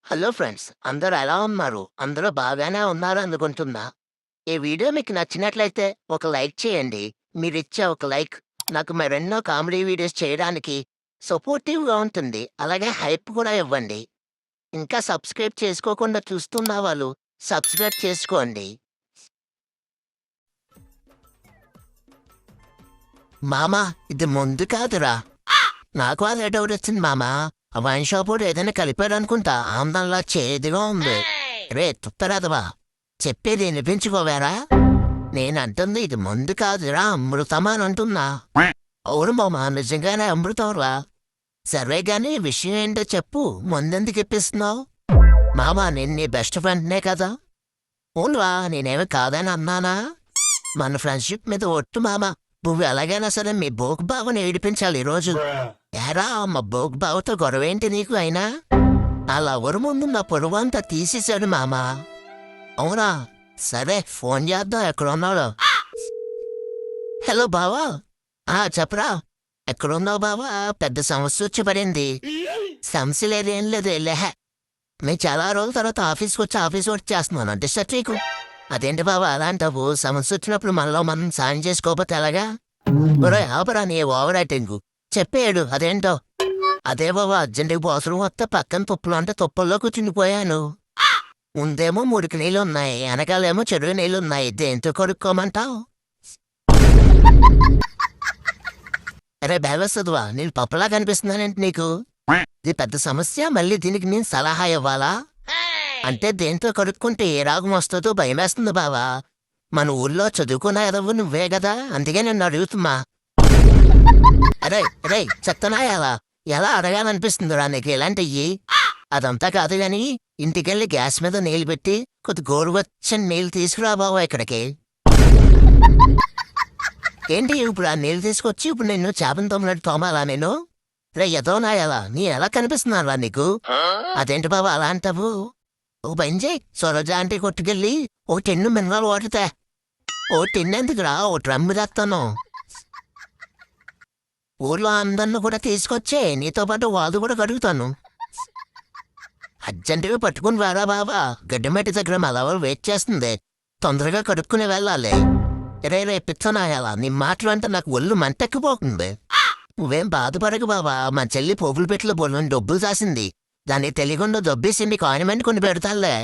Hello friends, అందరూ ఎలా ఉన్నారు? అందరూ బాగానే ఉన్నారు అనుకుంటున్నా. ఈ వీడియో మీకు నచ్చినట్లయితే ఒక లైక్ చేయండి. మీరిచ్చే ఒక లైక్ నాకు మరెన్నో కామెడీ వీడియోస్ చేయడానికి సపోర్టివ్‌గా ఉంటుంది. అలాగే హైప్ కూడా ఇవ్వండి. ఇంకా సబ్స్క్రైబ్ చేసుకోకుండా చూస్తున్న వాళ్ళు సబ్స్క్రైబ్ చేసుకోండి. మామ, ఇది ముందు కాదురా. నాకు అదే డౌట్ వచ్చింది మామ. ఆ వైన్ షాపోడు ఏదైనా కలిపాడనుకుంటా. ఆమ్దంలా చేదుగా ఉంది. రే తుత్తరాదవా, చెప్పేది వినిపించుకోవేరా? నేనంటుంది ఇది మందు కాదురా, అమృతం అని అంటున్నా. అవును మామ, నిజంగానే అమృతంరా. సరే గాని విషయం ఏంటో చెప్పు. ముందెందుకు ఇప్పిస్తున్నావు? మామ, నేను నీ బెస్ట్ ఫ్రెండ్నే కదా. అవునురా, నేనేమి కాదని అన్నానా? మన ఫ్రెండ్షిప్ మీద ఒట్టు మామ. నువ్వు ఎలాగైనా సరే మీ బోకు బావని ఏడిపించాలి ఈరోజు. ఏరా, మా బోకు బావతో గొడవేంటి నీకు అయినా? ఆ లవరు ముందు నా పొరువంతా తీసేశాడు మామ. అవునా? సరే ఫోన్ చేద్దాం, ఎక్కడున్నాడు? హలో బావా. చెప్పరా. ఎక్కడున్నావు బావా? పెద్ద సమస్య వచ్చి పడింది. సమస్య లేదేం లేదు, లేహే. నేను చాలా రోజుల తర్వాత ఆఫీస్ వర్క్ చేస్తున్నాను అంటే నీకు. అదేంటి బావా అలా అంటావు? సమస్య వచ్చినప్పుడు మనలో మనం సాయం చేసుకోకపోతే ఎలాగా? ఒరే ఆపరా నీ ఓవర్ యాక్టింగ్. చెప్పేయడు అదేంటో. అదే బావా, అర్జెంటుగా అవసరం వస్తే పక్కన తుప్పులు అంటే తుప్పల్లో కూర్చుండిపోయాను. ముందేమో మురికి నీళ్ళున్నాయి, వెనకాలేమో చెరువు నీళ్ళున్నాయి. దేంతో కొడుక్కోమంటావు? అరే బేవస్తదువా, నేను పప్పులా కనిపిస్తున్నానేంటి నీకు? ఇది పెద్ద సమస్య, మళ్ళీ దీనికి నేను సలహా ఇవ్వాలా? అంటే దేంతో కడుక్కుంటే ఏ రాగం వస్తుందో భయమేస్తుంది బావా. మన ఊళ్ళో చదువుకున్న ఎదవు నువ్వే కదా, అందుకే నిన్ను అడుగుతున్నా. అరే రే చెత్తనా ఎలా అడగాలనిపిస్తుందిరా నీకు ఇలాంటివి? అదంతా కాదు గాని ఇంటికెళ్ళి గ్యాస్ మీద నీళ్ళు పెట్టి కొద్ది గోరువెచ్చని నీళ్ళు తీసుకురా బావా ఇక్కడికి. ఏంటి ఇప్పుడు ఆ నీళ్ళు తీసుకొచ్చి ఇప్పుడు నిన్ను చేపను తోమినట్టు తోమాలా నేను? రే ఎదోనా నీ ఎలా కనిపిస్తున్నారా నీకు? అదేంటి బావా అలా అంటావు? ఓ పని చేయి, సరోజ ఆంటీ కొట్టుకెళ్ళి ఓ టెన్ను మినరల్ వాటర్ తే. ఓ టెన్నెందుకురా, ఓ డ్రమ్ము తెస్తాను. ఊర్లో అందరిని కూడా తీసుకొచ్చే, నీతో పాటు వాళ్ళు కూడా కడుగుతాను. అర్జెంటుగా పట్టుకుని రారా బాబా, గడ్డిమెట్టి దగ్గర మా లవర్ వెయిట్ చేస్తుంది. తొందరగా కడుక్కుని వెళ్ళాలి. రే పిచ్చనాయాలా, నీ మాటలు అంటే నాకు ఒళ్ళు మంటెక్కిపోతుంది. నువ్వేం బాధపడకు బాబా, మా చెల్లి పోపులు పెట్టిలో బొల్లని డబ్బులు దాసింది. దాన్ని తెలియకుండా దొబ్బేసింది కాయిన్మెంట్ కొని పెడతాలే.